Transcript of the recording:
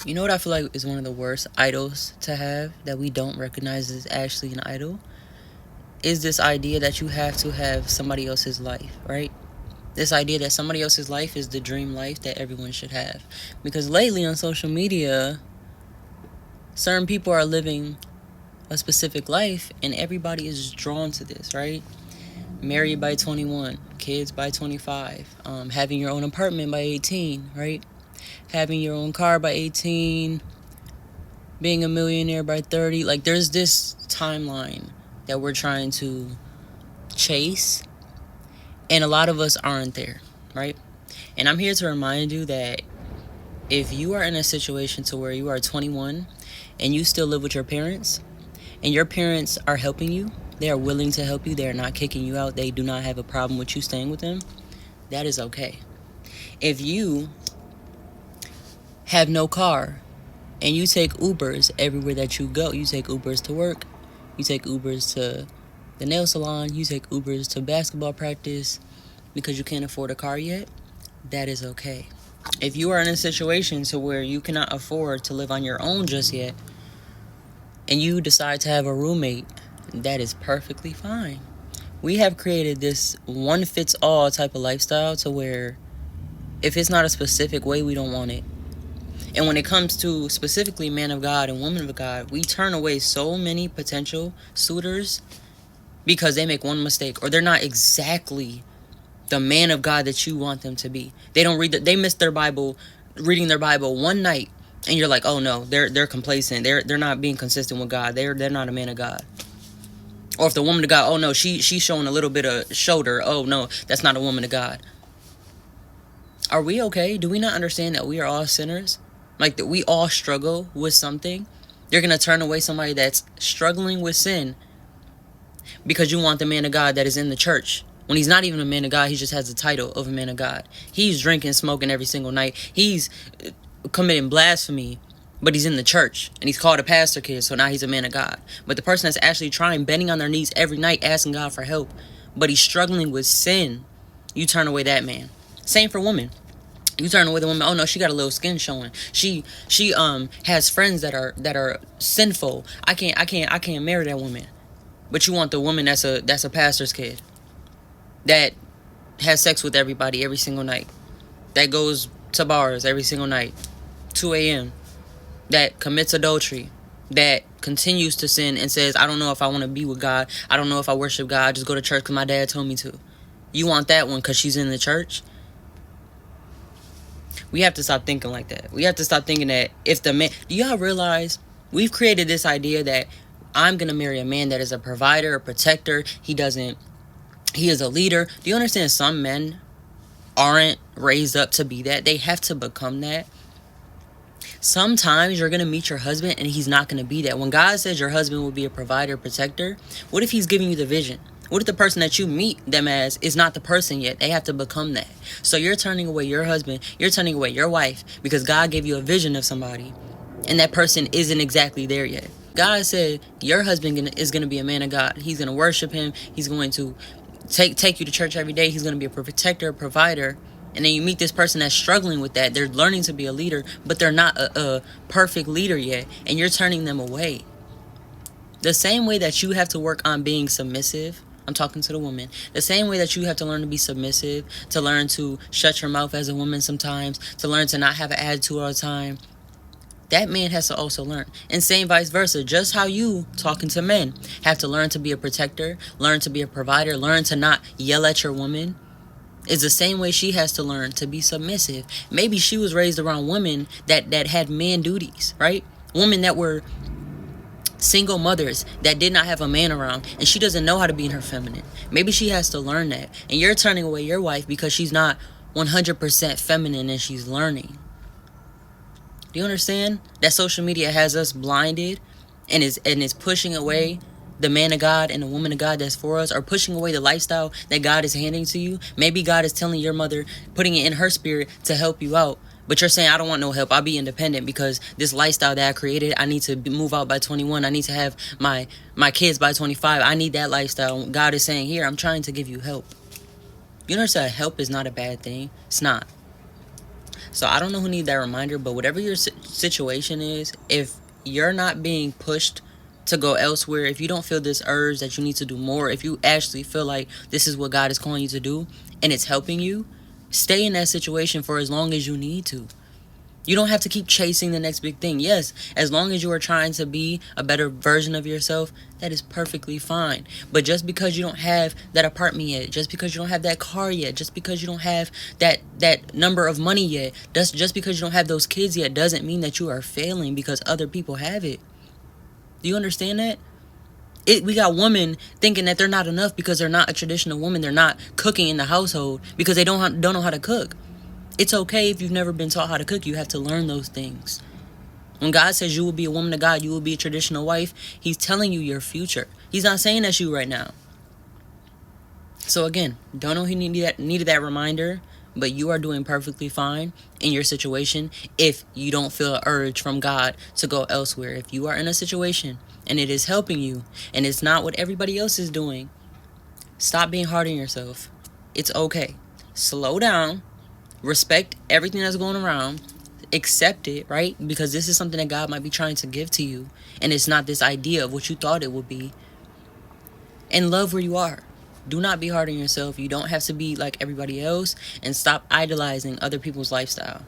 You know what I feel like is one of the worst idols to have that we don't recognize as actually an idol? Is this idea that you have to have somebody else's life, right? This idea that somebody else's life is the dream life that everyone should have. Because lately on social media, certain people are living a specific life and everybody is drawn to this, right? Married by 21, kids by 25, having your own apartment by 18, right? Having your own car by 18, being a millionaire by 30. Like, there's this timeline that we're trying to chase, and a lot of us aren't there, right? And I'm here to remind you that if you are in a situation to where you are 21 and you still live with your parents, and your parents are helping you, they are willing to help you, they are not kicking you out, they do not have a problem with you staying with them, that is okay. If you have no car and you take Ubers everywhere that you go, you take Ubers to work, you take Ubers to the nail salon, you take Ubers to basketball practice because you can't afford a car yet, that is okay. If you are in a situation to where you cannot afford to live on your own just yet, and you decide to have a roommate, that is perfectly fine. We have created this one-fits-all type of lifestyle to where if it's not a specific way, we don't want it. And when it comes to specifically man of God and woman of God, we turn away so many potential suitors because they make one mistake or they're not exactly the man of God that you want them to be. They don't read they miss their Bible, reading their Bible one night, and you're like, oh no, they're complacent. They're not being consistent with God. They're not a man of God. Or if the woman of God, oh no, she's showing a little bit of shoulder. Oh no, that's not a woman of God. Are we okay? Do we not understand that we are all sinners? Like, that we all struggle with something? You're going to turn away somebody that's struggling with sin because you want the man of God that is in the church. When he's not even a man of God, he just has the title of a man of God. He's drinking, smoking every single night. He's committing blasphemy, but he's in the church. And he's called a pastor kid, so now he's a man of God. But the person that's actually trying, bending on their knees every night, asking God for help, but he's struggling with sin, you turn away that man. Same for women. You turn away the woman. Oh no, she got a little skin showing. She has friends that are sinful. I can't marry that woman. But you want the woman that's a pastor's kid, that has sex with everybody every single night, that goes to bars every single night, 2 a.m., that commits adultery, that continues to sin and says, I don't know if I want to be with God. I don't know if I worship God. I just go to church because my dad told me to. You want that one because she's in the church? We have to stop thinking like that. We have to stop thinking that if the man... Do y'all realize we've created this idea that I'm going to marry a man that is a provider, a protector. He is a leader. Do you understand some men aren't raised up to be that? They have to become that. Sometimes you're going to meet your husband and he's not going to be that. When God says your husband will be a provider, protector, what if he's giving you the vision? What if the person that you meet them as is not the person yet? They have to become that. So you're turning away your husband, you're turning away your wife because God gave you a vision of somebody and that person isn't exactly there yet. God said your husband is going to be a man of God. He's going to worship him. He's going to take you to church every day. He's going to be a protector, a provider. And then you meet this person that's struggling with that. They're learning to be a leader, but they're not a perfect leader yet. And you're turning them away. The same way that you have to work on being submissive, I'm talking to the woman. The same way that you have to learn to be submissive, to learn to shut your mouth as a woman sometimes, to learn to not have an attitude all the time, that man has to also learn. And same vice versa. Just how you, talking to men, have to learn to be a protector, learn to be a provider, learn to not yell at your woman, is the same way she has to learn to be submissive. Maybe she was raised around women that had man duties, right? Women that were single mothers that did not have a man around, and she doesn't know how to be in her feminine. Maybe she has to learn that. And you're turning away your wife because she's not 100% feminine and she's learning. Do you understand that social media has us blinded and is pushing away the man of God and the woman of God that's for us, or pushing away the lifestyle that God is handing to you? Maybe God is telling your mother, putting it in her spirit to help you out. But you're saying, I don't want no help. I'll be independent because this lifestyle that I created, I need to move out by 21. I need to have my kids by 25. I need that lifestyle. God is saying, here, I'm trying to give you help. You understand, help is not a bad thing. It's not. So I don't know who needs that reminder, but whatever your situation is, if you're not being pushed to go elsewhere, if you don't feel this urge that you need to do more, if you actually feel like this is what God is calling you to do and it's helping you, stay in that situation for as long as you need to. You don't have to keep chasing the next big thing. Yes, as long as you are trying to be a better version of yourself, that is perfectly fine. But just because you don't have that apartment yet, just because you don't have that car yet, just because you don't have that number of money yet, just because you don't have those kids yet, doesn't mean that you are failing because other people have it. Do you understand that? We got women thinking that they're not enough because they're not a traditional woman. They're not cooking in the household because they don't know how to cook. It's okay if you've never been taught how to cook. You have to learn those things. When God says you will be a woman of God, you will be a traditional wife, he's telling you your future. He's not saying that's you right now. So again, don't know who needed that reminder, but you are doing perfectly fine in your situation if you don't feel an urge from God to go elsewhere. If you are in a situation and it is helping you and it's not what everybody else is doing, stop being hard on yourself. It's okay. Slow down. Respect everything that's going around. Accept it, right? Because this is something that God might be trying to give to you, and it's not this idea of what you thought it would be. And love where you are. Do not be hard on yourself. You don't have to be like everybody else, and stop idolizing other people's lifestyle.